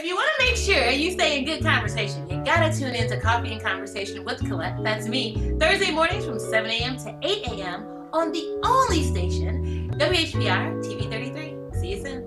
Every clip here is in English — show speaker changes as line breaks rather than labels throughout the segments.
If you want to make sure you stay in good conversation, you gotta tune in to Coffee and Conversation with Collette. That's me, Thursday mornings from 7 a.m. to 8 a.m. on the only station, WHBR TV 33. See you soon.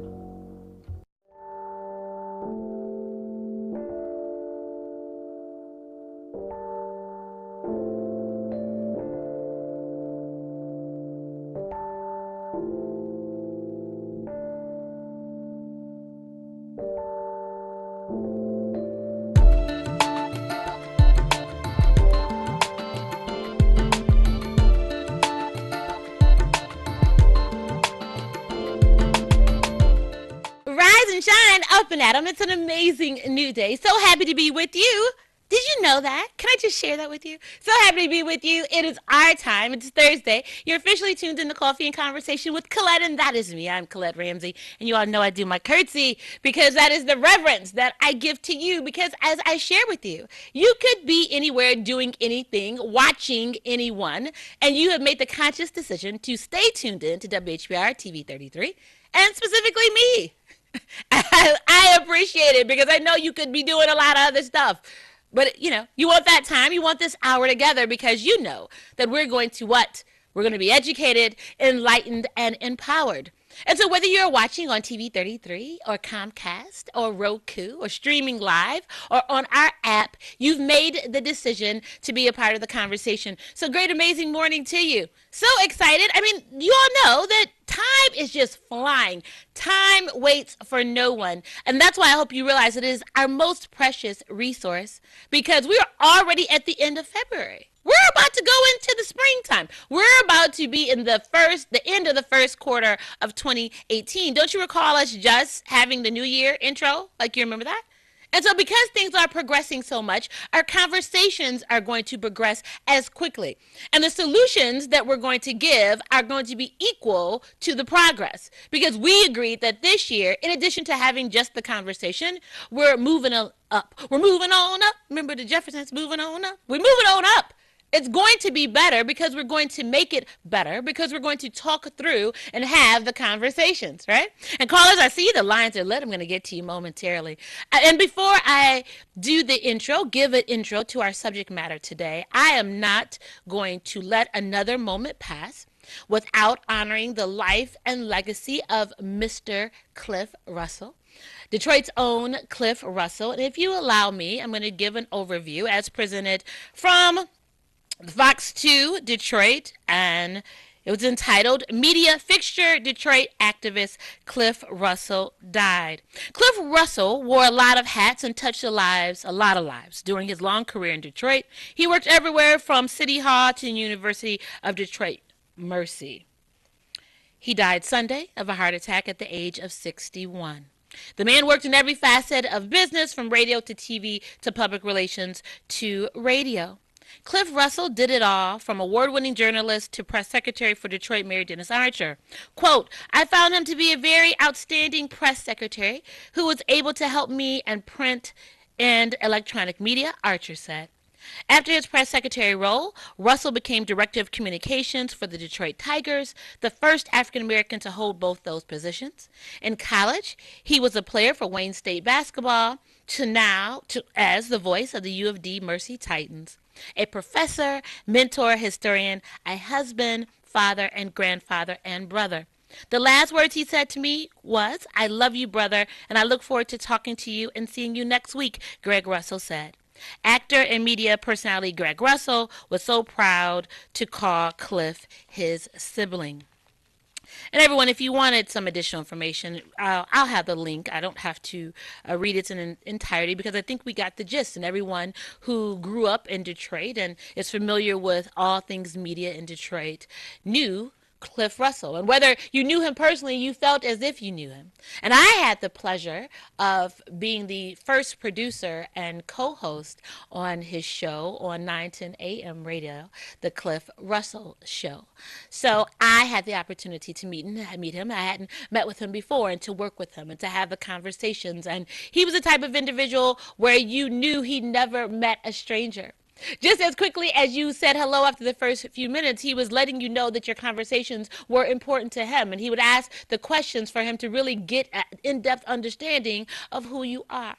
Rise and shine up and at 'em. It's an amazing new day. So happy to be with you. Did you know that? Can I just share that with you? So happy to be with you. It is our time. It's Thursday. You're officially tuned in to Coffee and Conversation with Collette, and that is me. I'm Collette Ramsey, and you all know I do my curtsy because that is the reverence that I give to you. Because as I share with you, you could be anywhere doing anything, watching anyone, and you have made the conscious decision to stay tuned in to WHBR TV 33, and specifically me. I appreciate it because I know you could be doing a lot of other stuff. But, you want that time. You want this hour together because you know that we're going to what? We're going to be educated, enlightened, and empowered. And so whether you're watching on TV 33 or Comcast or Roku or streaming live or on our app, you've made the decision to be a part of the conversation. So great, amazing morning to you. So excited. I mean, you all know that time is just flying. Time waits for no one. And that's why I hope you realize it is our most precious resource because we are already at the end of February. We're about to go into the springtime. We're about to be in the end of the first quarter of 2018. Don't you recall us just having the New Year intro? Like, you remember that? And so because things are progressing so much, our conversations are going to progress as quickly. And the solutions that we're going to give are going to be equal to the progress. Because we agreed that this year, in addition to having just the conversation, we're moving up. We're moving on up. Remember the Jeffersons moving on up? We're moving on up. It's going to be better because we're going to make it better because we're going to talk through and have the conversations, right? And callers, I see the lines are lit. I'm going to get to you momentarily. And before I do the intro, give an intro to our subject matter today, I am not going to let another moment pass without honoring the life and legacy of Mr. Cliff Russell. Detroit's own Cliff Russell. And if you allow me, I'm going to give an overview as presented from Fox 2 Detroit, and it was entitled Media Fixture Detroit Activist Cliff Russell Died. Cliff Russell wore a lot of hats and touched a lot of lives during his long career in Detroit. He worked everywhere from City Hall to the University of Detroit Mercy. He died Sunday of a heart attack at the age of 61. The man worked in every facet of business, from radio to TV to public relations to radio. Cliff Russell did it all, from award-winning journalist to press secretary for Detroit Mayor Dennis Archer. Quote, I found him to be a very outstanding press secretary who was able to help me in print and electronic media, Archer said. After his press secretary role, Russell became director of communications for the Detroit Tigers, the first African American to hold both those positions. In college, he was a player for Wayne State basketball, as the voice of the U of D Mercy Titans. A professor, mentor, historian, a husband, father, and grandfather, and brother. The last words he said to me was, I love you, brother, and I look forward to talking to you and seeing you next week, Greg Russell said. Actor and media personality Greg Russell was so proud to call Cliff his sibling. And everyone, if you wanted some additional information, I'll have the link. I don't have to read it in entirety because I think we got the gist. And everyone who grew up in Detroit and is familiar with all things media in Detroit knew Cliff Russell. And whether you knew him personally, you felt as if you knew him. And I had the pleasure of being the first producer and co-host on his show on 910 AM radio, The Cliff Russell Show. So I had the opportunity to meet him. I hadn't met with him before, and to work with him and to have the conversations. And he was the type of individual where you knew he never met a stranger. Just as quickly as you said hello after the first few minutes, he was letting you know that your conversations were important to him. And he would ask the questions for him to really get an in-depth understanding of who you are.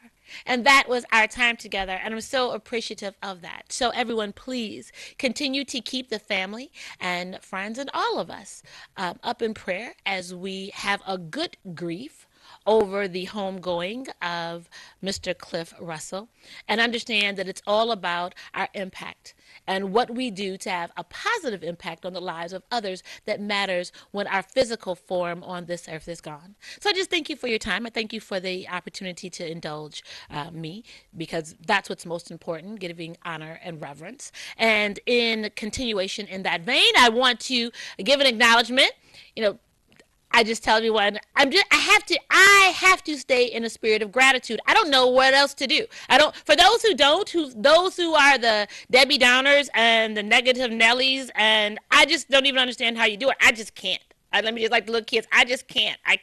And that was our time together, and I'm so appreciative of that. So everyone, please continue to keep the family and friends and all of us up in prayer as we have a good grief over the homegoing of Mr. Cliff Russell, and understand that it's all about our impact and what we do to have a positive impact on the lives of others that matters when our physical form on this earth is gone. So I just thank you for your time. I thank you for the opportunity to indulge me, because that's what's most important, giving honor and reverence. And in continuation in that vein, I want to give an acknowledgement. I just tell everyone I have to stay in a spirit of gratitude. I don't know what else to do. I don't, for those who don't, those who are the Debbie Downers and the negative Nellies, and I just don't even understand how you do it. I just can't. Let me just, like the little kids, I just can't. I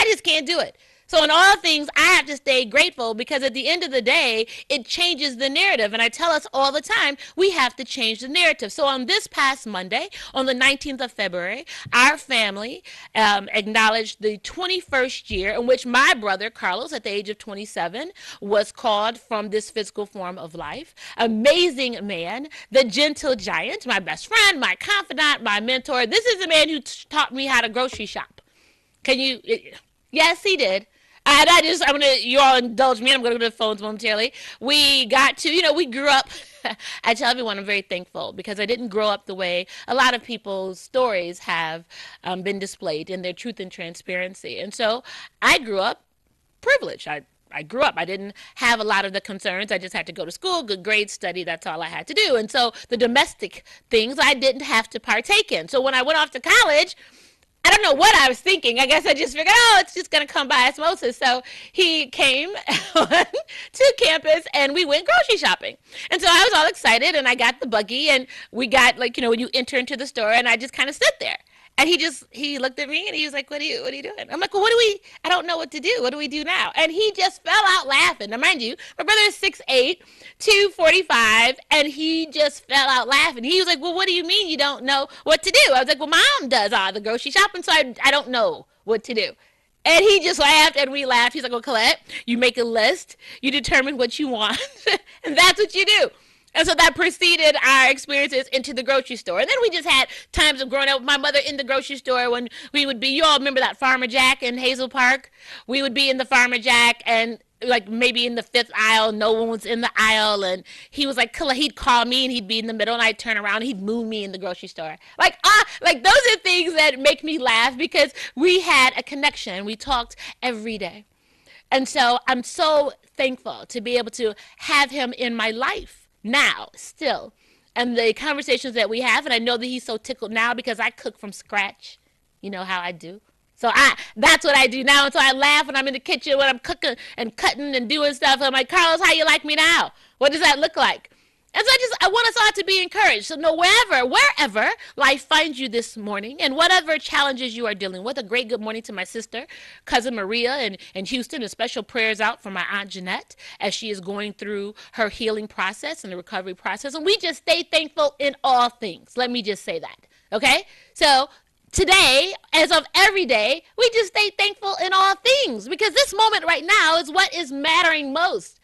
just can't do it. So in all things, I have to stay grateful, because at the end of the day, it changes the narrative. And I tell us all the time, we have to change the narrative. So on this past Monday, on the 19th of February, our family acknowledged the 21st year in which my brother, Carlos, at the age of 27, was called from this physical form of life. Amazing man, the gentle giant, my best friend, my confidant, my mentor. This is the man who taught me how to grocery shop. Can you? Yes, he did. And you all indulge me, and I'm going to go to the phones momentarily. We got to, we grew up. I tell everyone I'm very thankful, because I didn't grow up the way a lot of people's stories have been displayed in their truth and transparency. And so I grew up privileged. I grew up. I didn't have a lot of the concerns. I just had to go to school, good grades, study. That's all I had to do. And so the domestic things I didn't have to partake in. So when I went off to college, I don't know what I was thinking. I guess I just figured, it's just going to come by osmosis. So he came to campus, and we went grocery shopping. And so I was all excited, and I got the buggy, and we got, when you enter into the store, and I just kind of stood there. And he looked at me, and he was like, what are you doing? I'm like, well, I don't know what to do. What do we do now? And he just fell out laughing. Now, mind you, my brother is 6'8", 245, and he just fell out laughing. He was like, well, what do you mean you don't know what to do? I was like, well, Mom does all the grocery shopping, so I don't know what to do. And he just laughed, and we laughed. He's like, well, Collette, you make a list, you determine what you want, and that's what you do. And so that preceded our experiences into the grocery store. And then we just had times of growing up with my mother in the grocery store when we would be, you all remember that Farmer Jack in Hazel Park? We would be in the Farmer Jack, and maybe in the fifth aisle, no one was in the aisle, and he was like, he'd call me, and he'd be in the middle, and I'd turn around, and he'd moon me in the grocery store. Those are things that make me laugh, because we had a connection. We talked every day. And so I'm so thankful to be able to have him in my life now, still, and the conversations that we have. And I know that he's so tickled now, because I cook from scratch. You know how I do. So that's what I do now. And so I laugh when I'm in the kitchen, when I'm cooking and cutting and doing stuff. I'm like, Carlos, how you like me now? What does that look like? And so I want us all to be encouraged. So wherever life finds you this morning, and whatever challenges you are dealing with, a great good morning to my sister, cousin Maria in Houston, and special prayers out for my Aunt Jeanette as she is going through her healing process and the recovery process. And we just stay thankful in all things. Let me just say that. Okay? So today, as of every day, we just stay thankful in all things, because this moment right now is what is mattering most.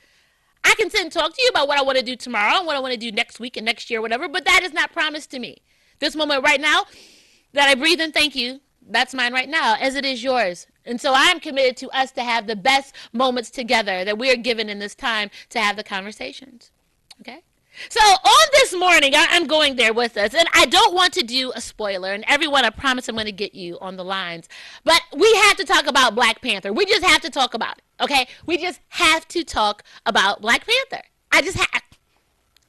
I can sit and talk to you about what I want to do tomorrow and what I want to do next week and next year, whatever, but that is not promised to me. This moment right now that I breathe and thank you, that's mine right now, as it is yours. And so I'm committed to us to have the best moments together that we are given in this time to have the conversations. Okay? So on this morning, I'm going there with us, and I don't want to do a spoiler, and everyone, I promise I'm going to get you on the lines, but we have to talk about Black Panther. We just have to talk about it, okay? We just have to talk about Black Panther.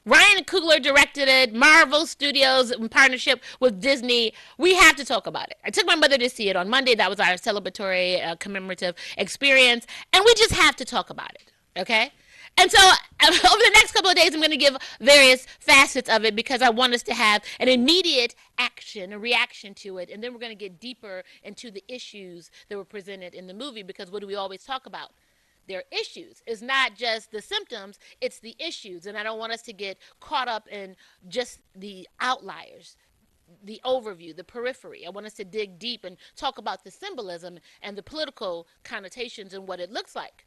Ryan Coogler directed it, Marvel Studios in partnership with Disney. We have to talk about it. I took my mother to see it on Monday. That was our celebratory, commemorative experience, and we just have to talk about it, okay? And so over the next couple of days, I'm going to give various facets of it, because I want us to have an immediate action, a reaction to it. And then we're going to get deeper into the issues that were presented in the movie, because what do we always talk about? their issues. It's not just the symptoms, it's the issues. And I don't want us to get caught up in just the outliers, the overview, the periphery. I want us to dig deep and talk about the symbolism and the political connotations and what it looks like.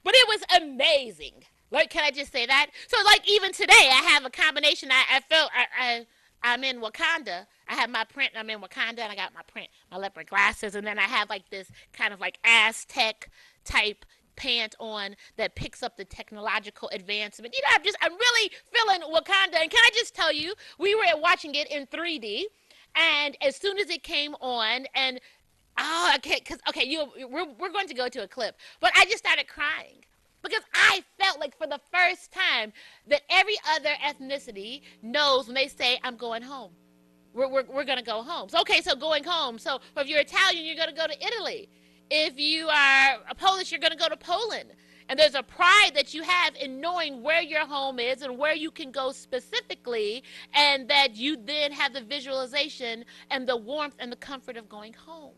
But it was amazing. Like, can I just say that? So, like, even today, I have a combination. I'm in Wakanda. I have my print. I'm in Wakanda, and I got my print, my leopard glasses, and then I have like this kind of like Aztec type pant on that picks up the technological advancement. You know, I'm really feeling Wakanda. And can I just tell you, we were watching it in 3D, and as soon as it came on, and we're going to go to a clip, but I just started crying. Because I felt like for the first time that every other ethnicity knows when they say, I'm going home. We're going to go home. So, okay, so going home. So if you're Italian, you're going to go to Italy. If you are Polish, you're going to go to Poland. And there's a pride that you have in knowing where your home is and where you can go specifically, and that you then have the visualization and the warmth and the comfort of going home.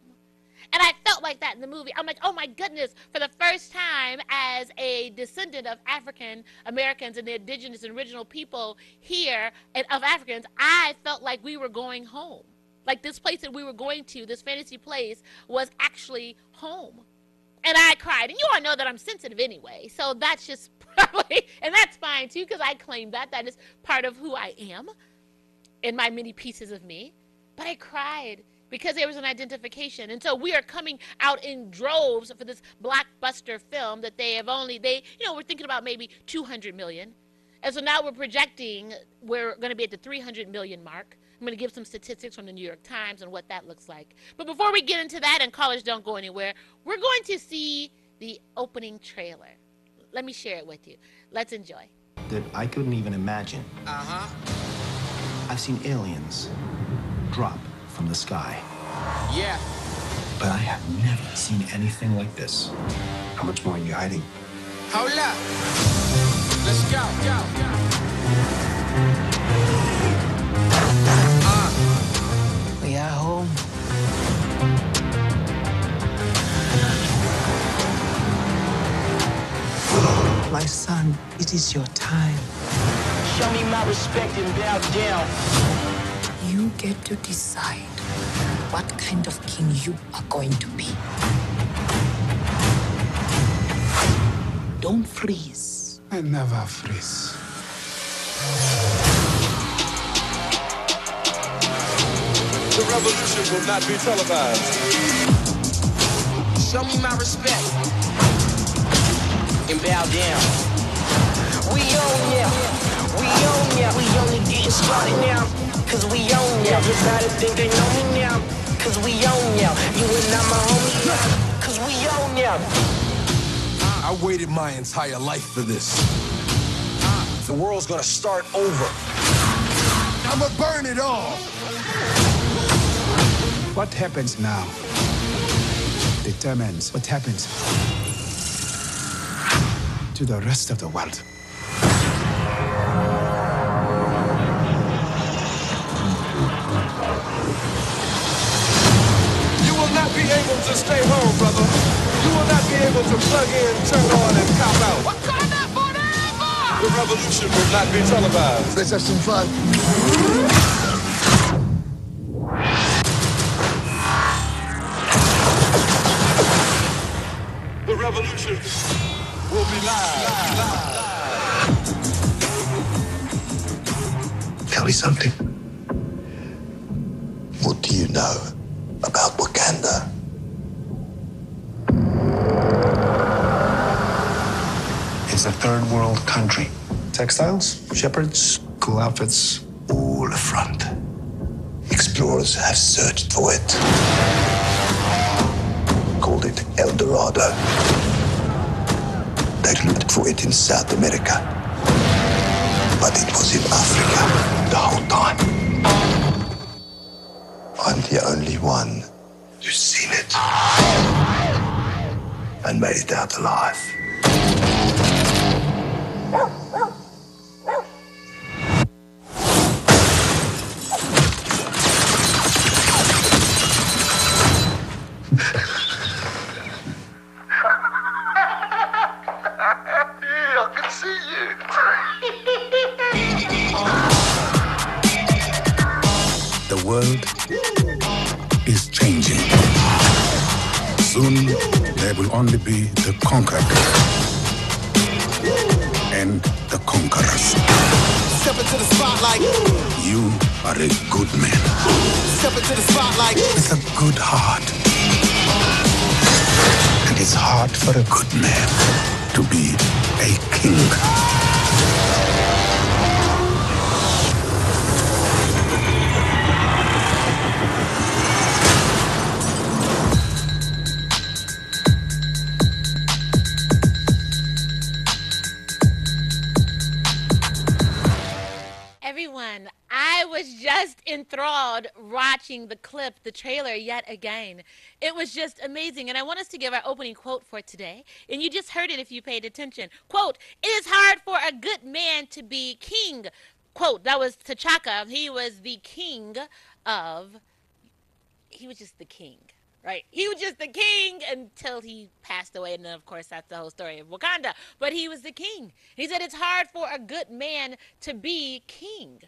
And I felt like that in the movie. I'm like, oh my goodness, for the first time as a descendant of African Americans and the indigenous and original people here and of Africans, I felt like we were going home. Like this place that we were going to, this fantasy place, was actually home. And I cried. And you all know that I'm sensitive anyway. So that's just probably, and that's fine too, because I claim that. That is part of who I am in my many pieces of me. But I cried because there was an identification. And so we are coming out in droves for this blockbuster film that we're thinking about maybe 200 million. And so now we're projecting we're going to be at the 300 million mark. I'm going to give some statistics from the New York Times on what that looks like. But before we get into that, and callers don't go anywhere, we're going to see the opening trailer. Let me share it with you. Let's enjoy.
That I couldn't even imagine. I've seen aliens drop from the sky.
Yeah.
But I have never seen anything like this. How much more are you hiding?
Hold up. Let's go.
We are home. My son, it is your time.
Show me my respect and bow down.
You get to decide what kind of king you are going to be. Don't freeze.
I never freeze.
The revolution will not be televised.
Show me my respect and bow down. We own ya. We own ya. We only getting started now. Cause we own ya. Everybody think they know me now. Cause we own ya. You and I'm my homie now. Cause we own ya.
I waited my entire life for this. The world's gonna start over. I'ma burn it all.
What happens now determines what happens to the rest of the world.
You will not be able to stay home, brother. You will not be able to plug in, turn on, and cop out.
Wakanda forever!
The revolution will not be televised.
Let's have some fun.
The revolution will be live.
Tell me something. What do you know about Wakanda?
It's a third world country. Textiles, shepherds, cool outfits.
All a front. Explorers have searched for it. Called it El Dorado. They looked for it in South America. But it was in Africa the whole time. I'm the only one who's seen it. And made it out alive.
Good to see you.
The world is changing. Soon, there will only be the conquered and the conquerors.
Step into the spotlight.
You are a good man.
Step into the spotlight.
With a good heart. And it's hard for a good man to be a king.
Everyone, I was just enthralled watching the clip, the trailer yet again. It was just amazing. And I want us to give our opening quote for today. And you just heard it if you paid attention. Quote, "It is hard for a good man to be king." Quote, that was T'Chaka. He was the king of, he was just the king. Right? He was just the king until he passed away. And then, of course, that's the whole story of Wakanda. But he was the king. He said it's hard for a good man to be king.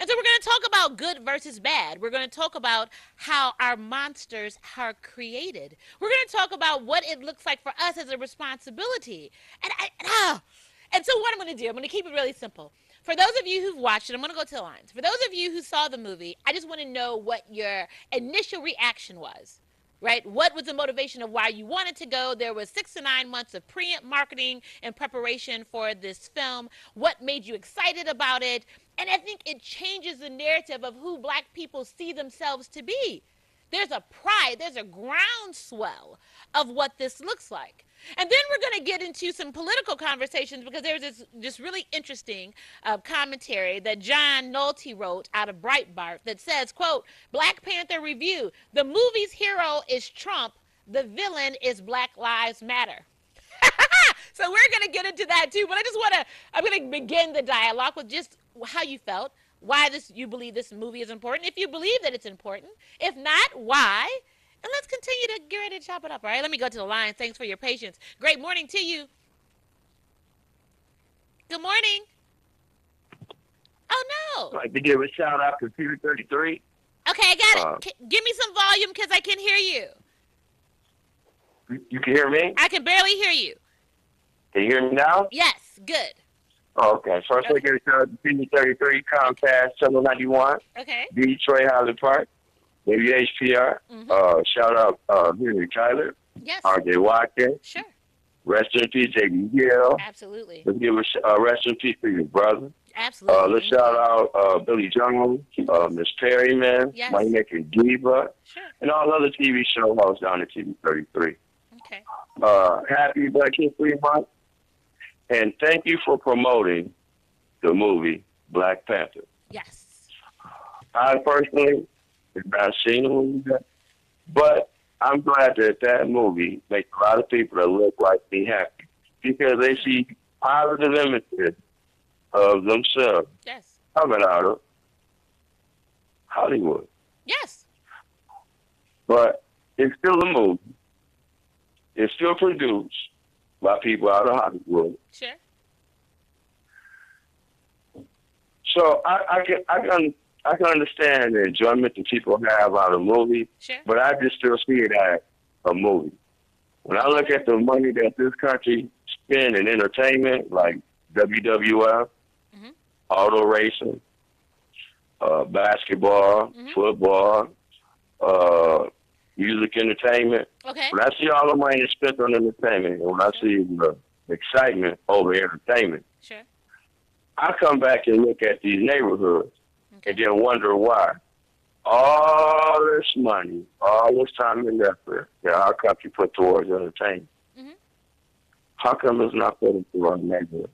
And so we're going to talk about good versus bad. We're going to talk about how our monsters are created. We're going to talk about what it looks like for us as a responsibility. And so what I'm going to do, I'm going to keep it really simple. For those of you who've watched it, I'm going to go to the lines. For those of you who saw the movie, I just want to know what your initial reaction was. Right? What was the motivation of why you wanted to go? There was 6 to 9 months of marketing and preparation for this film. What made you excited about it? And I think it changes the narrative of who Black people see themselves to be. There's a pride, there's a groundswell of what this looks like. And then we're going to get into some political conversations because there's this really interesting commentary that John Nolte wrote out of Breitbart that says, quote, "Black Panther review, the movie's hero is Trump, the villain is Black Lives Matter." So we're going to get into that too, but I'm going to begin the dialogue with just how you felt, why you believe this movie is important, if you believe that it's important, if not, why. And let's continue to get ready to chop it up, all right? Let me go to the line. Thanks for your patience. Great morning to you. Good morning. Oh, no.
I'd like to give a shout out to Peter 33.
Okay, I got it. Give me some volume because I can hear you.
You can hear me?
I can barely hear you.
Can you hear me now?
Yes, good.
Okay, first I give a shout out to Peter 33, Comcast, Channel 91.
Okay.
Detroit, Highland Park. WHPR, shout out Henry Tyler,
yes.
R.J. Watkins,
sure.
Rest in peace, J.B. Hill.
Absolutely.
Let's give a rest in peace to your brother.
Absolutely.
Let's shout out Billy Jones, Miss Perryman,
yes.
My Nick and Diva,
sure.
and all other TV show hosts down at TV 33.
Okay.
Happy Black History Month, and thank you for promoting the movie Black Panther.
Yes.
I personally not seen the movie yet, but I'm glad that movie makes a lot of people that look like me happy because they see positive images of themselves.
Yes.
Coming out of Hollywood.
Yes.
But it's still a movie. It's still produced by people out of Hollywood.
Sure.
So I can understand the enjoyment that people have out of a movie,
sure.
but I just still see it as a movie. When I look at the money that this country spends in entertainment, like WWF, auto racing, basketball, football, music entertainment,
okay.
when I see all the money that's spent on entertainment, and when I see the excitement over entertainment,
sure.
I come back and look at these neighborhoods. And then wonder why all this money, all this time and effort that our country put towards entertainment, how come it's not put into our neighborhood?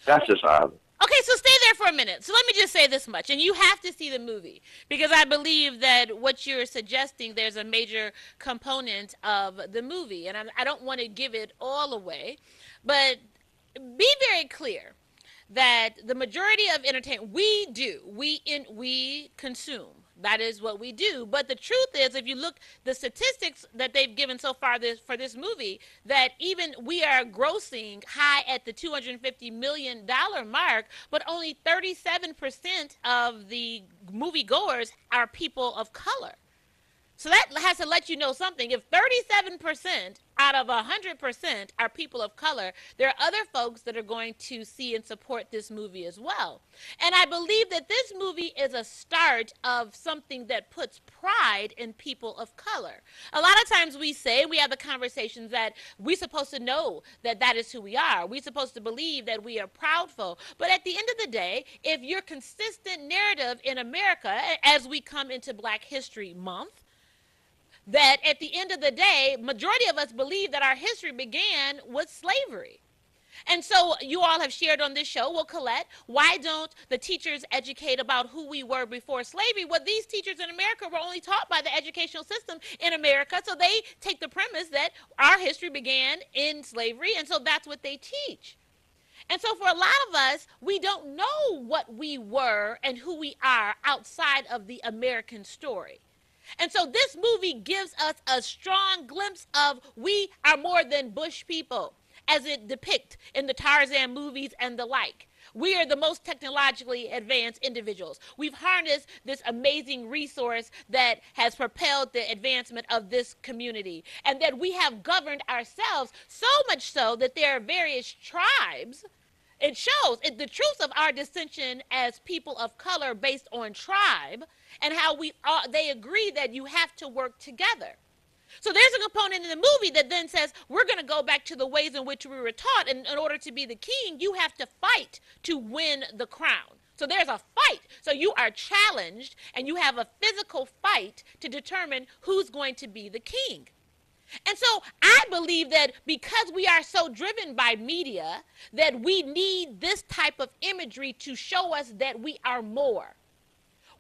That's just odd.
Okay, so stay there for a minute. So let me just say this much, and you have to see the movie because I believe that what you're suggesting, there's a major component of the movie, and I don't want to give it all away, but be very clear that the majority of entertainment we consume, That is what we do. But the truth is, if you look the statistics that they've given so far for this movie, that even we are grossing high at the $250 million mark, but only 37% of the moviegoers are people of color. So that has to let you know something. If 37% out of 100% are people of color, there are other folks that are going to see and support this movie as well. And I believe that this movie is a start of something that puts pride in people of color. A lot of times we say, we have the conversations that we're supposed to know that that is who we are. We're supposed to believe that we are proudful. But at the end of the day, if your consistent narrative in America, as we come into Black History Month, that at the end of the day, majority of us believe that our history began with slavery. And so you all have shared on this show, well, Collette, why don't the teachers educate about who we were before slavery? Well, these teachers in America were only taught by the educational system in America, so they take the premise that our history began in slavery, and so that's what they teach. And so for a lot of us, we don't know what we were and who we are outside of the American story. And so this movie gives us a strong glimpse of we are more than bush people, as it depicts in the Tarzan movies and the like. We are the most technologically advanced individuals. We've harnessed this amazing resource that has propelled the advancement of this community, and that we have governed ourselves so much so that there are various tribes. It shows the truth of our dissension as people of color based on tribe, and how they agree that you have to work together. So there's a component in the movie that then says, we're going to go back to the ways in which we were taught. And in order to be the king, you have to fight to win the crown. So there's a fight. So you are challenged, and you have a physical fight to determine who's going to be the king. And so I believe that because we are so driven by media, that we need this type of imagery to show us that we are more.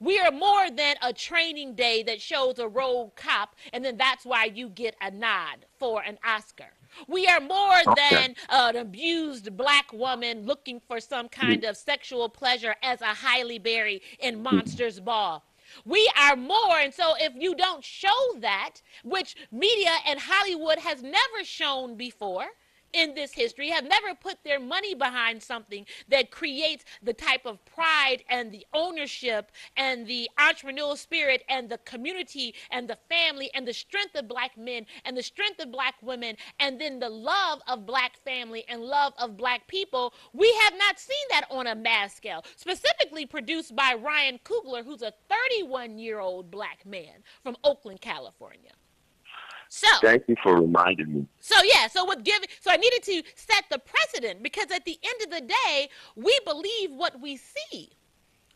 We are more than a training day that shows a rogue cop, and then that's why you get a nod for an Oscar. We are more than an abused Black woman looking for some kind of sexual pleasure as a Halle Berry in Monsters Ball. We are more, and so if you don't show that, which media and Hollywood has never shown before in this history, have never put their money behind something that creates the type of pride and the ownership and the entrepreneurial spirit and the community and the family and the strength of Black men and the strength of Black women, and then the love of Black family and love of Black people. We have not seen that on a mass scale, specifically produced by Ryan Coogler, who's a 31-year-old Black man from Oakland, California. So
thank you for reminding me.
So I needed to set the precedent, because at the end of the day, we believe what we see.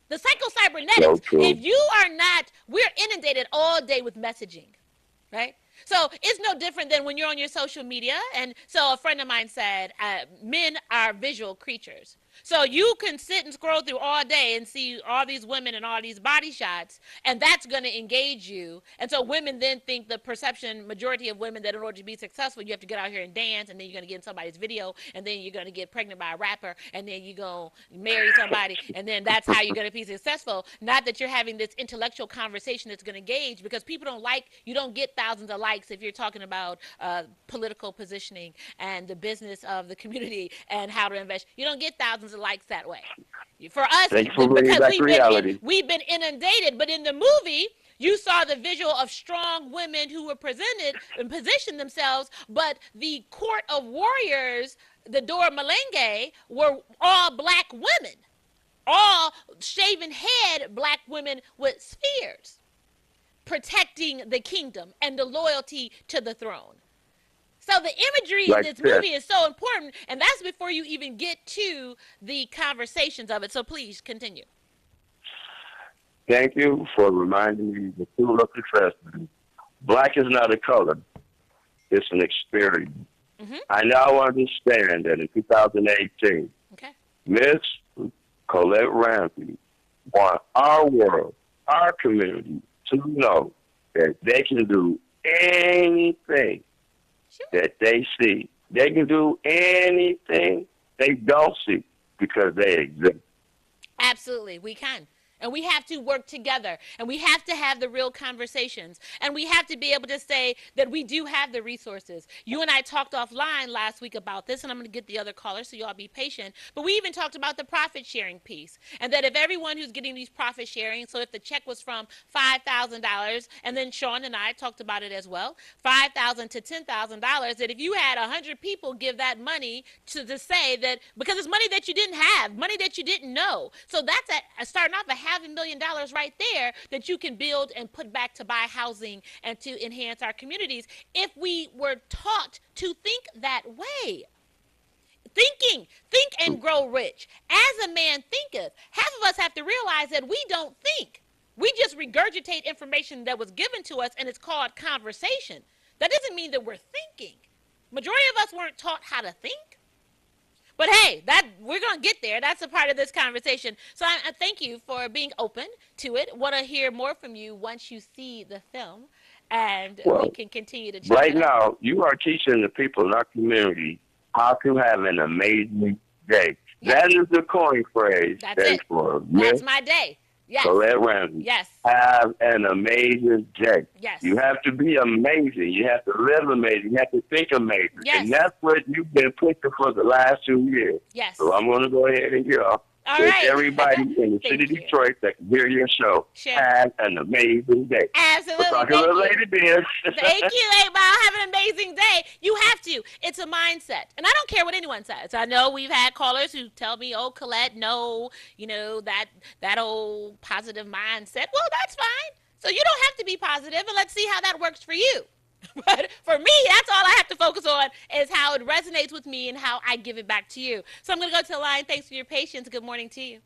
The psycho-cybernetics, if you are not, we're inundated all day with messaging, right? So it's no different than when you're on your social media. And so a friend of mine said, men are visual creatures. So you can sit and scroll through all day and see all these women and all these body shots, and that's going to engage you. And so women then think, the perception, majority of women, that in order to be successful, you have to get out here and dance, and then you're going to get in somebody's video, and then you're going to get pregnant by a rapper, and then you're going to marry somebody, and then that's how you're going to be successful. Not that you're having this intellectual conversation that's going to engage, because people don't like, you don't get thousands of likes if you're talking about political positioning and the business of the community and how to invest. You don't get thousands of likes that way. For us, because we've been inundated. But in the movie, you saw the visual of strong women who were presented and positioned themselves, but the court of warriors, the Dora Malenge, were all Black women, all shaven head Black women with spears, protecting the kingdom and the loyalty to the throne. So the imagery in this movie is so important, and that's before you even get to the conversations of it. So please continue.
Thank you for reminding me the tool of the trust. Black is not a color. It's an experience. Mm-hmm. I now understand that in 2018, Miss Collette Ramsey want our world, our community, to know that they can do anything that they see. They can do anything they don't see because they exist.
Absolutely, we can. And we have to work together, and we have to have the real conversations, and we have to be able to say that we do have the resources. You and I talked offline last week about this, and I'm going to get the other caller, so y'all be patient. But we even talked about the profit sharing piece, and that if everyone who's getting these profit sharing, so if the check was from $5,000, and then Sean and I talked about it as well, $5,000 to $10,000, that if you had 100 people give that money to say that, because it's money that you didn't have, money that you didn't know. So that's starting off $500,000 right there that you can build and put back to buy housing and to enhance our communities if we were taught to think that way. Think and grow rich. As a man thinketh, half of us have to realize that we don't think. We just regurgitate information that was given to us, and it's called conversation. That doesn't mean that we're thinking. Majority of us weren't taught how to think. But hey, we're going to get there. That's a part of this conversation. So I thank you for being open to it. Want to hear more from you once you see the film, and we can continue to chat.
Right now, you are teaching the people in our community how to have an amazing day. Yes. That is the coin phrase.
That's it. That's my day. Yes.
Collette Ramsey.
Yes.
Have an amazing day.
Yes.
You have to be amazing. You have to live amazing. You have to think amazing.
Yes.
And that's what you've been pushing for the last 2 years.
Yes.
So I'm going to go ahead and get off.
All right.
Everybody in the city of Detroit that can hear your show, have an amazing day.
Absolutely.
We'll talk a little later, dear.
Thank you, 8 Ball. Have an amazing day. You have to. It's a mindset. And I don't care what anyone says. I know we've had callers who tell me, oh, Collette, no, that old positive mindset. Well, that's fine. So you don't have to be positive, and let's see how that works for you. But for me, that's all I have to focus on is how it resonates with me and how I give it back to you. So I'm going to go to the line. Thanks for your patience. Good morning to you.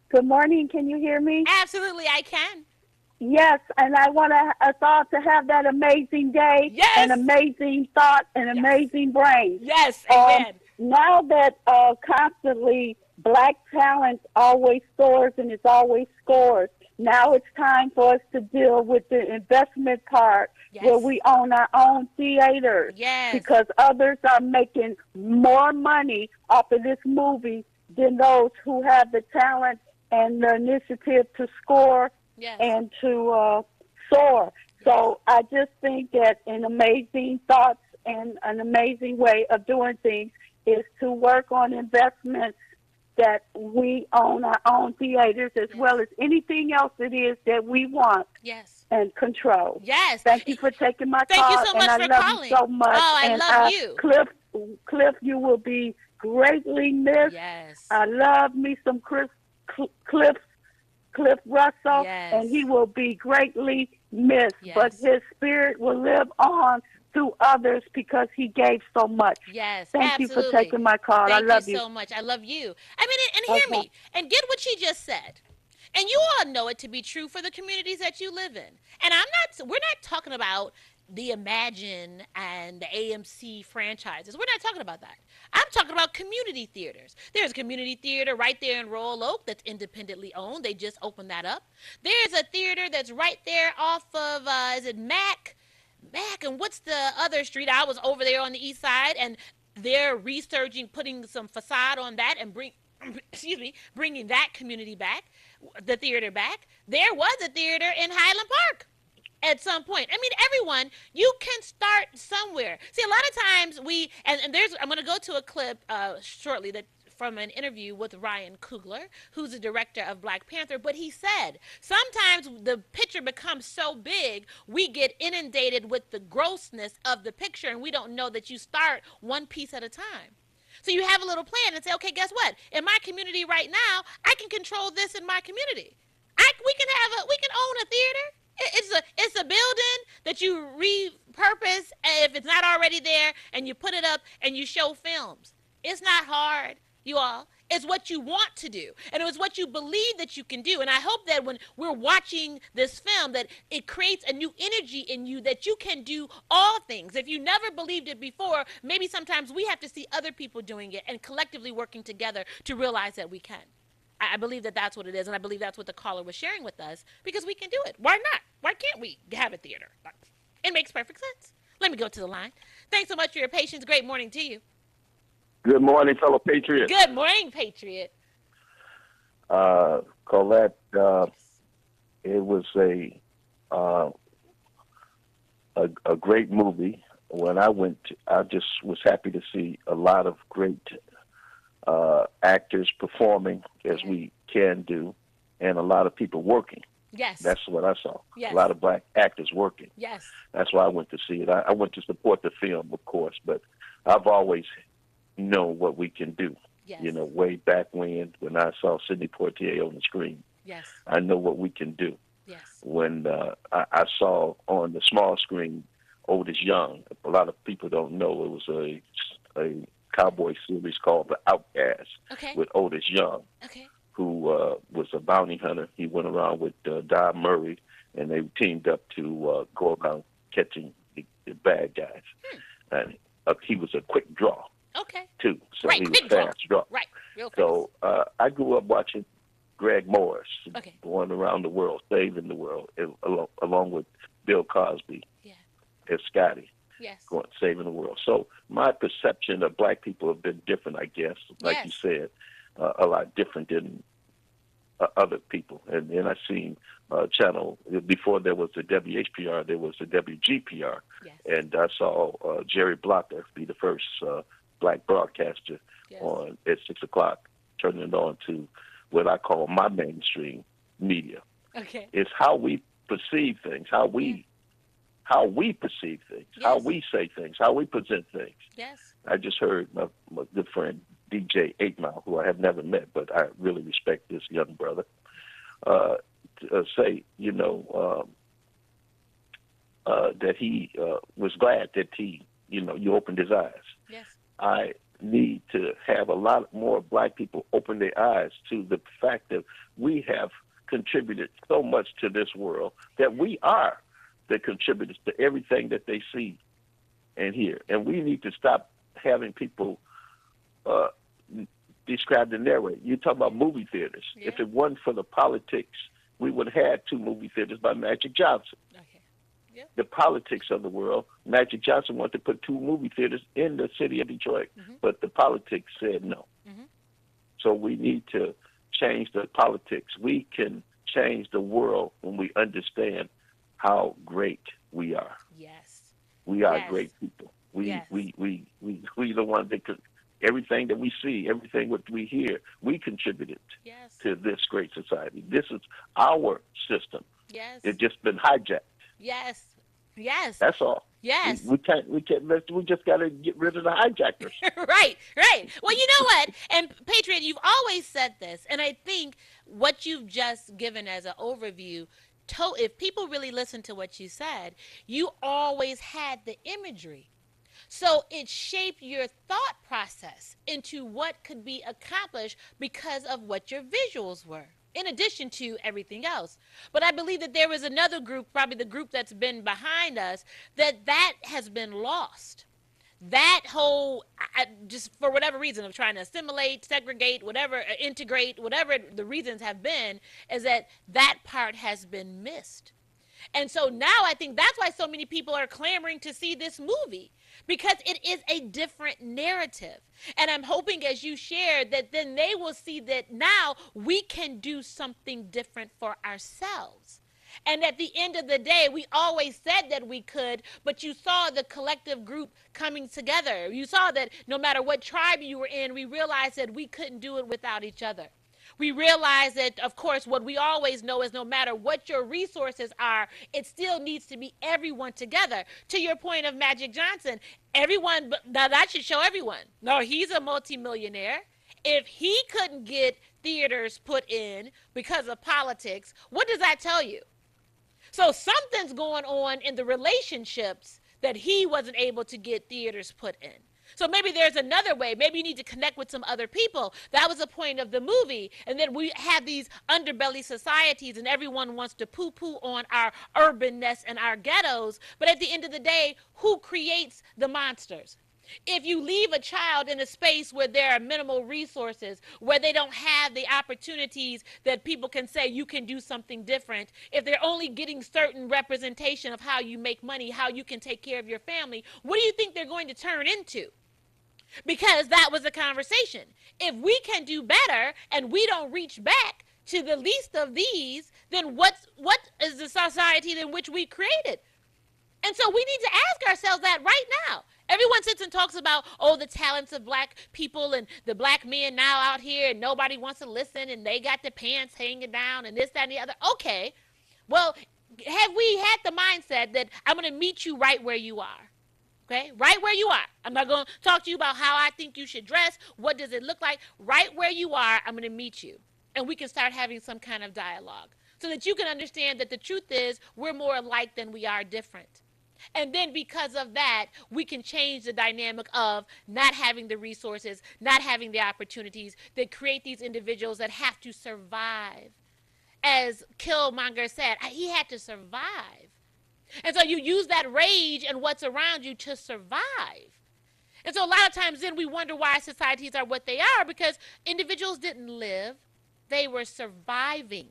Good morning. Can you hear me?
Absolutely, I can.
Yes, and I want us all to have that amazing day, an amazing thought, an amazing brain.
Yes, amen.
Now that constantly black talent always soars and it's always scores, now it's time for us to deal with the investment part where we own our own theaters.
Yes.
Because others are making more money off of this movie than those who have the talent and the initiative to score and to soar. So I just think that an amazing thoughts and an amazing way of doing things is to work on investments that we own our own theaters as well as anything else it is that we want and control.
Yes.
Thank you for taking my call.
Thank you so much
and
for
I love
calling.
you so much.
Oh, I love you.
Cliff, you will be greatly missed.
Yes.
I love me some Cliff Russell, and he will be greatly missed.
Yes.
But his spirit will live on through others because he gave so much.
Yes,
Thank
absolutely.
you for taking my call. I love you
so much. I love you. I mean, and hear me, and get what she just said. And you all know it to be true for the communities that you live in. And we're not talking about the Imagine and the AMC franchises. We're not talking about that. I'm talking about community theaters. There's a community theater right there in Royal Oak that's independently owned. They just opened that up. There's a theater that's right there off of, is it Mac, and what's the other street? I was over there on the east side, and they're resurging, putting some facade on that and bringing that community back, the theater back. There was a theater in Highland Park at some point. I mean, everyone, you can start somewhere. See, a lot of times I'm going to go to a clip shortly from an interview with Ryan Coogler, who's the director of Black Panther, but he said, sometimes the picture becomes so big, we get inundated with the grossness of the picture, and we don't know that you start one piece at a time. So you have a little plan and say, okay, guess what? In my community right now, I can control this in my community. We can own a theater. It's a building that you repurpose if it's not already there, and you put it up and you show films. It's not hard, you all. It's what you want to do, and it was what you believe that you can do. And I hope that when we're watching this film, that it creates a new energy in you that you can do all things. If you never believed it before, maybe sometimes we have to see other people doing it and collectively working together to realize that we can. I believe that that's what it is, and I believe that's what the caller was sharing with us, because we can do it. Why not? Why can't we have a theater? It makes perfect sense. Let me go to the line. Thanks so much for your patience. Great morning to you.
Good morning, fellow patriots.
Good morning, Patriot.
Collette,
it was a great movie. When I went, I just was happy to see a lot of great actors performing as we can do, and a lot of people working.
Yes.
That's what I saw.
Yes.
A lot of black actors working.
Yes.
That's why I went to see it. I went to support the film, of course, but I've always known what we can do.
Yes.
You know, way back when I saw Sidney Poitier on the screen.
Yes.
I know what we can do.
Yes.
When I saw on the small screen Otis Young, a lot of people don't know it was a cowboy series called The Outcast with Otis Young, who was a bounty hunter. He went around with Don Murray, and they teamed up to go around catching the bad guys. And he was a quick draw, too. So he was fast draw.
Right, real fast.
So I grew up watching Greg Morris going around the world, saving the world, along with Bill Cosby as Scotty.
Yes.
Going, saving the world. So my perception of black people have been different, I guess, like you said, a lot different than other people. And then I seen channel, before there was the WHPR, there was the WGPR. Yes. And I saw Jerry Blocker be the first black broadcaster on at 6 o'clock, turning it on to what I call my mainstream media.
Okay.
It's how we perceive things, how we perceive things, how we say things, how we present things.
Yes.
I just heard my good friend DJ 8 Mile, who I have never met, but I really respect this young brother, say, you know, that he was glad that you opened his eyes.
Yes.
I need to have a lot more black people open their eyes to the fact that we have contributed so much to this world, that we are the contributors to everything that they see and hear. And we need to stop having people describe the narrative. You talk about movie theaters. Yeah. If it wasn't for the politics, we would have had 2 movie theaters by Magic Johnson.
Okay. Yep.
The politics of the world, Magic Johnson wanted to put 2 movie theaters in the city of Detroit, but the politics said no. So we need to change the politics. We can change the world when we understand how great we are.
Yes.
We are great people. We the ones that could, everything that we see, everything what we hear, we contributed to this great society. This is our system.
Yes.
It's just been hijacked.
Yes. Yes.
That's all.
Yes.
We just got to get rid of the hijackers.
Right. Well, you know what? And Patriot, you've always said this, and I think what you've just given as an overview, if people really listen to what you said, you always had the imagery. So it shaped your thought process into what could be accomplished because of what your visuals were, in addition to everything else. But I believe that there was another group, probably the group that's been behind us, that has been lost. That whole, just for whatever reason of trying to assimilate, segregate, whatever, integrate, whatever the reasons have been, is that part has been missed. And so now I think that's why so many people are clamoring to see this movie, because it is a different narrative. And I'm hoping, as you shared, that then they will see that now we can do something different for ourselves. And at the end of the day, we always said that we could, but you saw the collective group coming together. You saw that no matter what tribe you were in, we realized that we couldn't do it without each other. We realize that, of course, what we always know is no matter what your resources are, it still needs to be everyone together. To your point of Magic Johnson, everyone, now that should show everyone. No, he's a multimillionaire. If he couldn't get theaters put in because of politics, what does that tell you? So something's going on in the relationships that he wasn't able to get theaters put in. So maybe there's another way. Maybe you need to connect with some other people. That was the point of the movie. And then we have these underbelly societies, and everyone wants to poo-poo on our urbanness and our ghettos. But at the end of the day, who creates the monsters? If you leave a child in a space where there are minimal resources, where they don't have the opportunities that people can say you can do something different, if they're only getting certain representation of how you make money, how you can take care of your family, what do you think they're going to turn into? Because that was the conversation. If we can do better and we don't reach back, to the least of these, then what is the society in which we created? And so we need to ask ourselves that right now. Everyone sits and talks about, oh, the talents of black people and the black men now out here, and nobody wants to listen, and they got the pants hanging down and this, that, and the other. Okay, well, have we had the mindset that I'm going to meet you right where you are? Okay, right where you are. I'm not going to talk to you about how I think you should dress. What does it look like? Right where you are, I'm going to meet you. And we can start having some kind of dialogue so that you can understand that the truth is we're more alike than we are different. And then because of that, we can change the dynamic of not having the resources, not having the opportunities that create these individuals that have to survive. As Killmonger said, he had to survive. And so you use that rage and what's around you to survive. And so a lot of times then we wonder why societies are what they are, because individuals didn't live, they were surviving.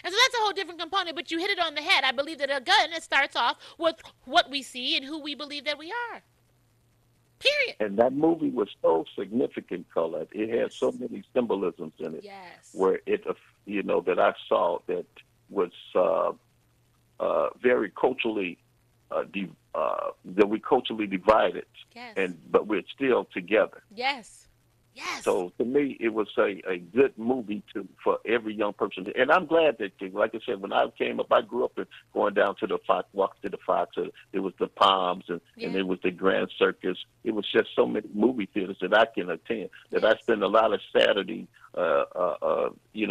And so that's a whole different component, but you hit it on the head. I believe that, again, it starts off with what we see and who we believe that we are. Period.
And that movie was so significant, Collette. It had so many symbolisms in it.
Yes.
Where it, that I saw that was very culturally, that we culturally divided.
Yes.
But we're still together.
Yes. Yes.
So to me, it was a good movie for every young person. And I'm glad that, like I said, when I came up, I grew up going down to the Fox, walking to the Fox. It was the Palms and it was the Grand Circus. It was just so many movie theaters that I can attend that I spend a lot of Saturday,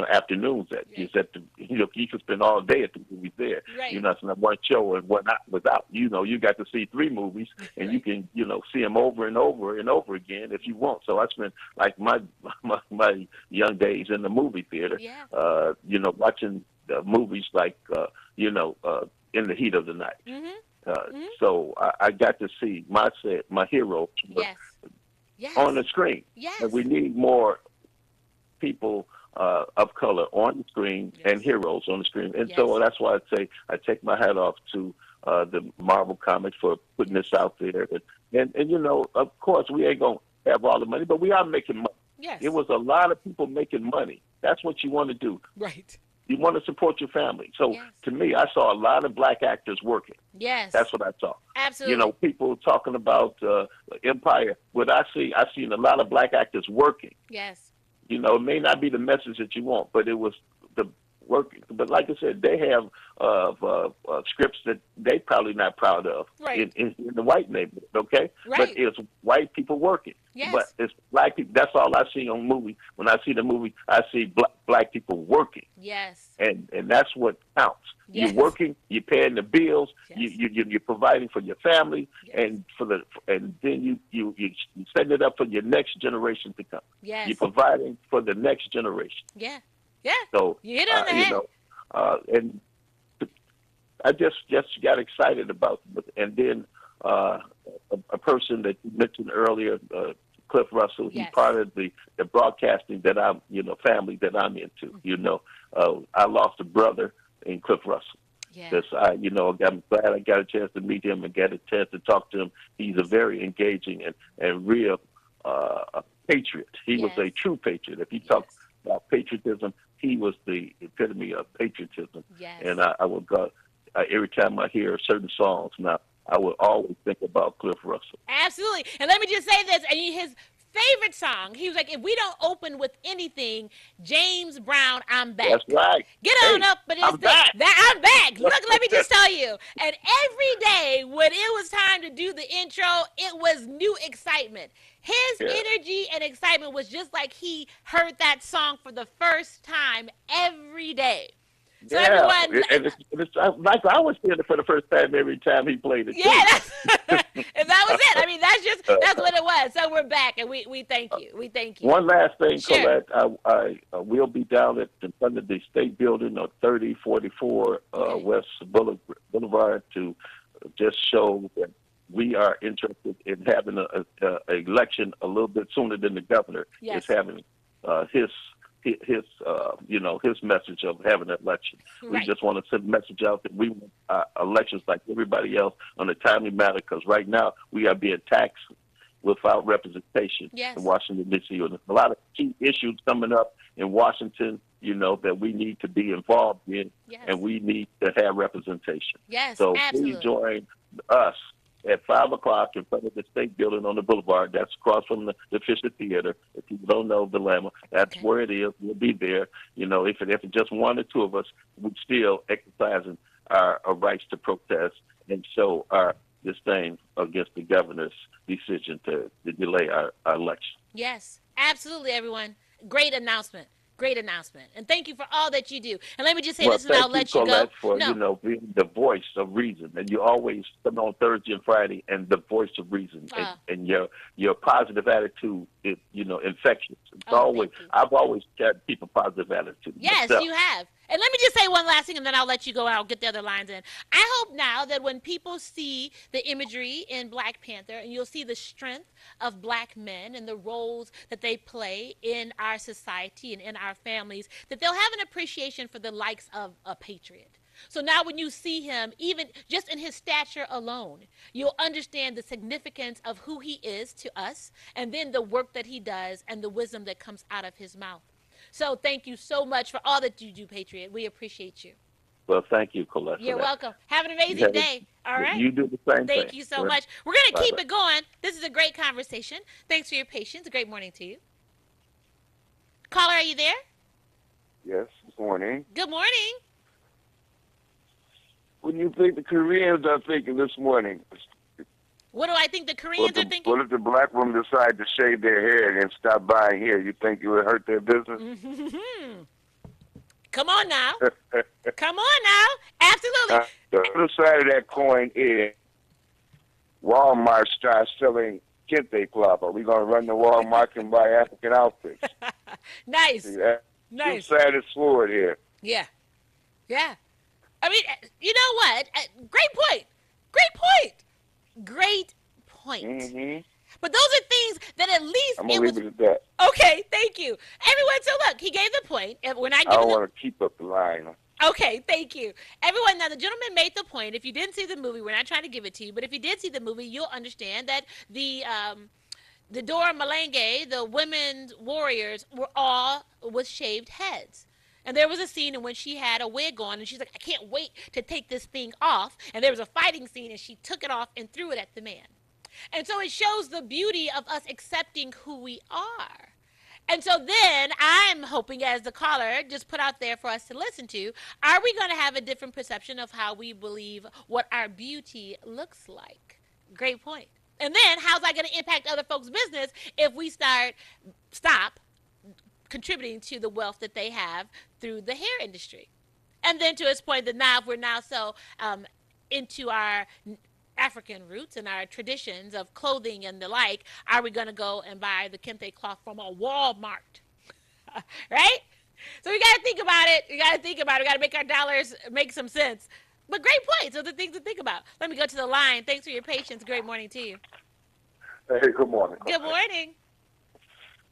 afternoons at. Yes. You could spend all day at the movies there.
Right.
It's not one show and one without. You got to see 3 movies and you can, see them over and over and over again if you want. So I spent like my young days in the movie theater, watching movies like, In the Heat of the Night.
Mm-hmm.
So I got to see my heroes on the screen.
Yes.
And we need more people of color on the screen and heroes on the screen. And so that's why I say I take my hat off to the Marvel Comics for putting this out there. And of course, we ain't going to have all the money, but we are making money.
Yes.
It was a lot of people making money. That's what you want to do.
Right.
You want to support your family. So to me, I saw a lot of black actors working.
Yes.
That's what I saw.
Absolutely.
People talking about Empire. What I've seen a lot of black actors working.
Yes.
It may not be the message that you want, but it was the work. But like I said, they have scripts that they probably not proud of in the white neighborhood, okay?
Right.
But it's white people working.
Yes.
But it's black people. That's all I see on movie. When I see the movie, I see black people working.
Yes.
And that's what counts.
Yes.
You're working. You're paying the bills.
Yes.
You're providing for your family, and then you setting it up for your next generation to come.
Yes.
You're providing for the next generation.
Yeah. Yeah.
So
you hit it on the head.
And I just got excited about it. And then a person that you mentioned earlier, Cliff Russell, he's part of the broadcasting that I'm, family that I'm into. I lost a brother in Cliff Russell. Yes. I'm glad I got a chance to meet him and get a chance to talk to him. He's a very engaging and real patriot. He was a true patriot. If you talk about patriotism, he was the epitome of patriotism.
Yes.
And I would go, every time I hear certain songs now, I would always think about Cliff Russell.
Absolutely. And let me just say this, and his favorite song, he was like, if we don't open with anything, James Brown, I'm back.
That's right.
Get on up, but
I'm back.
I'm back. Look, let me just tell you. And every day when it was time to do the intro, it was new excitement. His energy and excitement was just like he heard that song for the first time every day. So everyone,
it's like I was hearing it for the first time every time he played it.
Yeah, and that was it. I mean, that's what it was. So we're back, and we thank you. We thank you.
One last thing, Collette. I will be down in front of the State Building on 3044 West Boulevard to just show that we are interested in having an election a little bit sooner than the governor is having his message of having an election.
Right.
We just want to send a message out that we want elections like everybody else on a timely matter, because right now we are being taxed without representation in Washington, D.C. And there's a lot of key issues coming up in Washington you know, that we need to be involved in, and we need to have representation.
Yes,
so
absolutely.
Please join us at 5 o'clock in front of the State Building on the Boulevard. That's across from the Fisher Theater. If people don't know the Lama, that's where it is. We'll be there. You know, if it's just one or two of us, we're still exercising our rights to protest and show our disdain against the governor's decision to delay our election.
Yes, absolutely, everyone. Great announcement. Great announcement. And thank you for all that you do. And let me just say this, and I'll let you go.
For, you know, being the voice of reason. And you always come on Thursday and Friday and the voice of reason. And your positive attitude is, you know, infectious. I've always tried to keep a positive attitude.
Yes, myself. You have. And let me just say one last thing, and then I'll let you go, and I'll get the other lines in. I hope now that when people see the imagery in Black Panther, and you'll see the strength of Black men and the roles that they play in our society and in our families, that they'll have an appreciation for the likes of a patriot. So now when you see him, even just in his stature alone, you'll understand the significance of who he is to us, and then the work that he does and the wisdom that comes out of his mouth. So thank you so much for all that you do, Patriot. We appreciate you.
Well, thank you, Collette.
You're welcome. Have an amazing day. All right?
You do the same thing.
Thank you so much. We're going to keep it going. This is a great conversation. Thanks for your patience. A great morning to you. Caller, are you there?
Yes, good morning.
Good morning.
What do you think the Koreans are thinking this morning?
What do I think the Koreans are thinking?
What if the Black women decide to shave their hair and stop buying hair? You think it would hurt their business?
Come on now. Come on now. Absolutely.
The other side of that coin is Walmart starts selling kente cloth. Are we going to run to Walmart and buy African outfits?
Nice.
See,
nice.
Two-sided sword here.
Yeah. Yeah. I mean, you know what? Great point. Great point. Great point.
Mm-hmm.
But those are things that at least
I'm going to leave it at that.
Okay, thank you. Everyone, so look, he gave the point. We're not
I don't want to keep up the line.
Okay, thank you. Everyone, now the gentleman made the point. If you didn't see the movie, we're not trying to give it to you, but if you did see the movie, you'll understand that the Dora Malenge, the women's warriors, were all with shaved heads. And there was a scene in which she had a wig on, and she's like, I can't wait to take this thing off. And there was a fighting scene, and she took it off and threw it at the man. And so it shows the beauty of us accepting who we are. And so then I'm hoping, as the caller just put out there for us to listen to, are we going to have a different perception of how we believe what our beauty looks like? Great point. And then how's that going to impact other folks' business if we stop contributing to the wealth that they have through the hair industry? And then to his point that now if we're now so into our African roots and our traditions of clothing and the like, are we going to go and buy the kente cloth from a Walmart? Right? So we got to think about it. We got to think about it. We got to make our dollars make some sense. But great points. Those are things to think about. Let me go to the line. Thanks for your patience. Great morning to you.
Hey, good morning.
Good morning.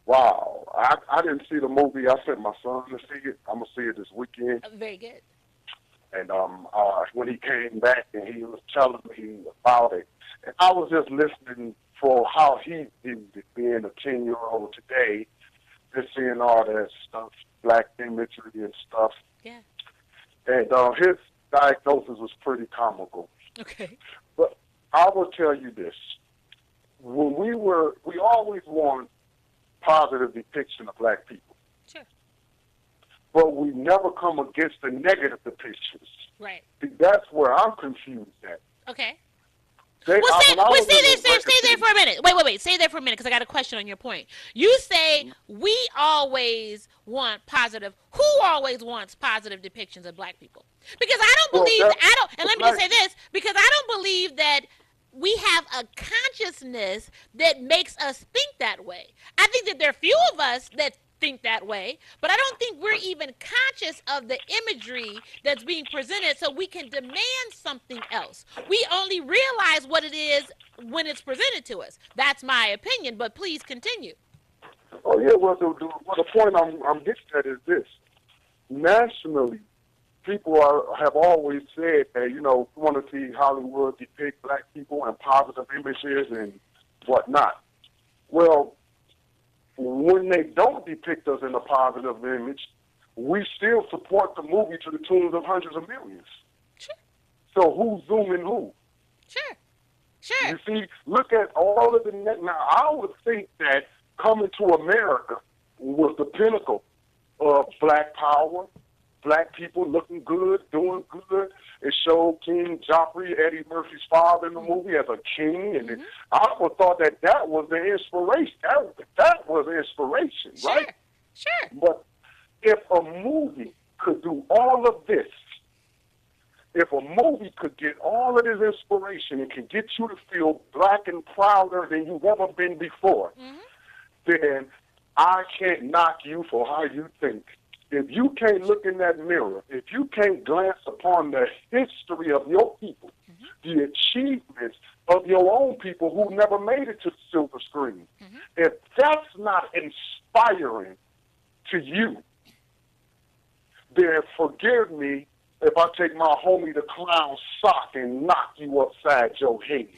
Wow. I didn't see the movie. I sent my son to see it. I'm going to see it this weekend.
Very good.
And when he came back and he was telling me about it, and I was just listening for how he viewed it, being a 10-year-old today, just seeing all that stuff, black imagery and stuff.
Yeah.
And his diagnosis was pretty comical.
Okay.
But I will tell you this. When we always want positive depiction of black people.
Sure.
But we never come against the negative depictions.
Right.
See, that's where I'm confused at.
Okay. Stay there for a minute. Wait. Stay there for a minute because I got a question on your point. You say we always want positive. Who always wants positive depictions of black people? Because I don't believe and let me just say this, because I don't believe that we have a consciousness that makes us think that way. I think that there are few of us that think that way, but I don't think we're even conscious of the imagery that's being presented so we can demand something else. We only realize what it is when it's presented to us. That's my opinion, but please continue.
Oh, yeah, well, the point I'm getting at is this. Nationally, people have always said that, you know, we want to see Hollywood depict black people and positive images and whatnot. Well, when they don't depict us in a positive image, we still support the movie to the tunes of hundreds of millions.
Sure.
So who's zooming who?
Sure. Sure.
You see, look at all of the now. I would think that Coming to America was the pinnacle of Black power, Black people looking good, doing good. It showed King Joffrey, Eddie Murphy's father in the movie, as a king, and I would thought that was the inspiration. That was the inspiration, right?
Sure.
But if a movie could do all of this, if a movie could get all of this inspiration and can get you to feel Black and prouder than you've ever been before, then I can't knock you for how you think. If you can't look in that mirror, if you can't glance upon the history of your people, the achievements of your own people who never made it to the silver screen, if that's not inspiring to you, then forgive me if I take my homie the clown sock and knock you upside your head.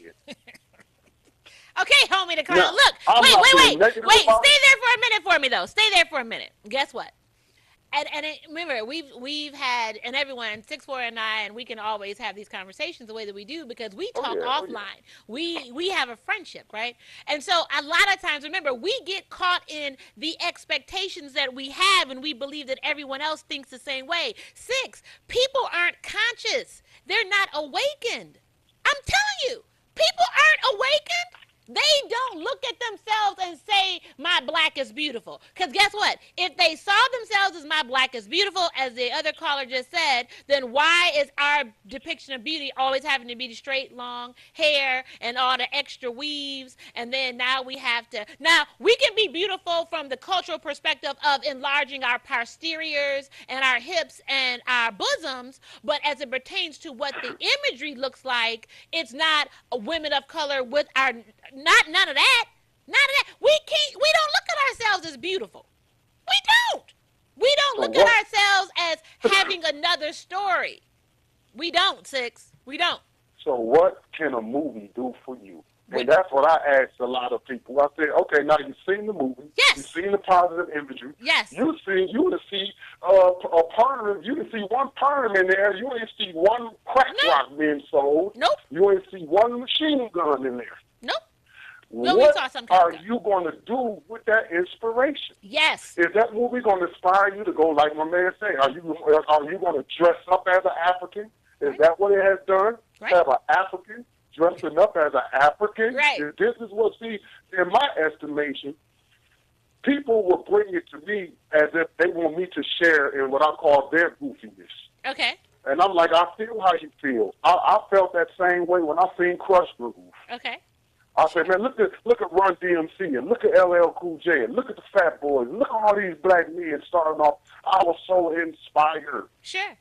Okay, homie the clown.
Now,
Look, wait. Stay there for a minute for me, though. Stay there for a minute. Guess what? And remember, we've had, and everyone, 6'4" and I, and we can always have these conversations the way that we do because we talk offline. We have a friendship, right? And so a lot of times, remember, we get caught in the expectations that we have, and we believe that everyone else thinks the same way. 6, people aren't conscious. They're not awakened. I'm telling you, people aren't awakened. They don't look at themselves and say, my Black is beautiful. Because guess what? If they saw themselves as my Black is beautiful, as the other caller just said, then why is our depiction of beauty always having to be the straight, long hair and all the extra weaves? And then now we have to, now we can be beautiful from the cultural perspective of enlarging our posteriors and our hips and our bosoms, but as it pertains to what the imagery looks like, it's not women of color with our, none of that. We don't look at ourselves as beautiful. We don't look at ourselves as having another story. We don't, 6. We don't.
So what can a movie do for you? And that's what I asked a lot of people. I said, okay, now you've seen the movie.
Yes.
You've seen the positive imagery.
Yes.
You would see a perm. You would see one perm in there. You ain't see one crack rock being sold.
Nope.
You ain't see one machine gun in there.
Nope.
What are you going to do with that inspiration?
Yes.
Is that movie going to inspire you to go, like my man said, are you going to dress up as an African? Is that what it has done?
Right.
Have an African dressing up as an African?
Right.
This is what, see, in my estimation, people will bring it to me as if they want me to share in what I call their goofiness.
Okay.
And I'm like, I feel how you feel. I felt that same way when I seen Crush Groove.
Okay.
I said, man, look at Run DMC and look at LL Cool J and look at the Fat Boys and look at all these black men starting off. I was so inspired.
Sure.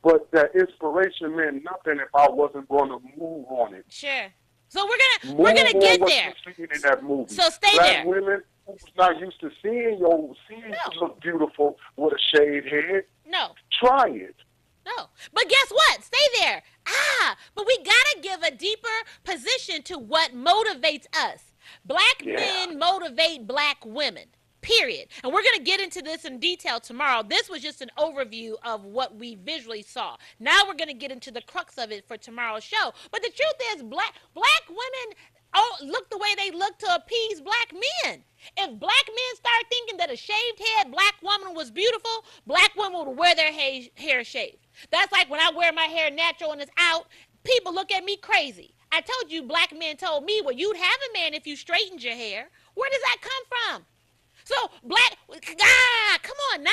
But that inspiration meant nothing if I wasn't going to move on it.
Sure. So we're gonna get there.
In that movie.
So stay
black
there.
Women who's not used to seeing you look beautiful with a shaved head.
No.
Try it.
No. But guess what? Stay there. But we got to give a deeper position to what motivates us. Black men motivate black women, period. And we're going to get into this in detail tomorrow. This was just an overview of what we visually saw. Now we're going to get into the crux of it for tomorrow's show. But the truth is, black women look the way they look to appease black men. If black men start thinking that a shaved head black woman was beautiful, black women would wear their hair shaved. That's like when I wear my hair natural and it's out, people look at me crazy. I told you black men told me, well, you'd have a man if you straightened your hair. Where does that come from? So come on now.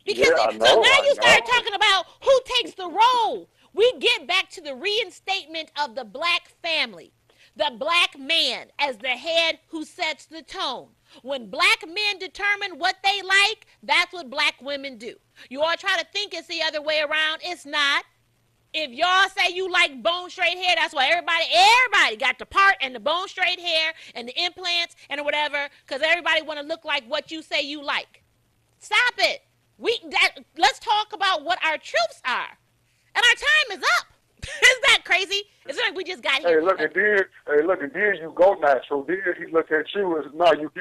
Because so now you start talking about who takes the role. We get back to the reinstatement of the black family. The black man as the head who sets the tone. When black men determine what they like, that's what black women do. You all try to think it's the other way around. It's not. If y'all say you like bone straight hair, that's why everybody got the part and the bone straight hair and the implants and whatever, because everybody want to look like what you say you like. Stop it. Let's talk about what our truths are. And our time is up. Isn't that crazy? It's like we just got here.
Hey, look, and then you go natural. Then he look at you and no, you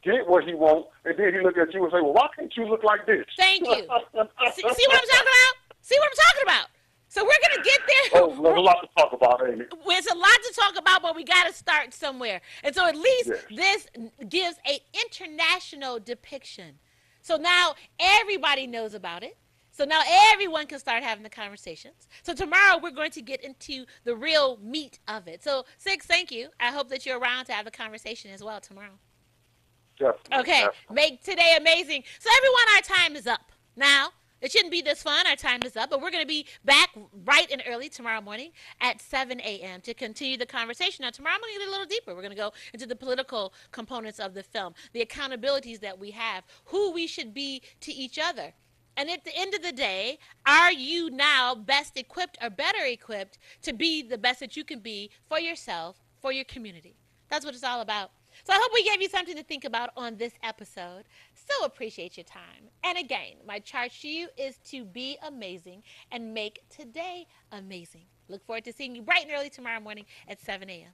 get what he want, and then he look at you and say, well, why can't you look like this?
Thank you. See what I'm talking about? See what I'm talking about? So we're going to get there.
Oh, there's a lot to talk about, ain't it?
There's a lot to talk about, but we got to start somewhere. And so at least this gives an international depiction. So now everybody knows about it. So now everyone can start having the conversations. So tomorrow we're going to get into the real meat of it. So, Six, thank you. I hope that you're around to have the conversation as well tomorrow.
Definitely.
Okay.
Definitely.
Make today amazing. So everyone, our time is up. Now, it shouldn't be this fun. Our time is up, but we're going to be back bright and early tomorrow morning at 7 a.m. to continue the conversation. Now, tomorrow I'm going to get a little deeper. We're going to go into the political components of the film, the accountabilities that we have, who we should be to each other. And at the end of the day, are you now best equipped or better equipped to be the best that you can be for yourself, for your community? That's what it's all about. So I hope we gave you something to think about on this episode. So appreciate your time. And again, my charge to you is to be amazing and make today amazing. Look forward to seeing you bright and early tomorrow morning at 7 a.m.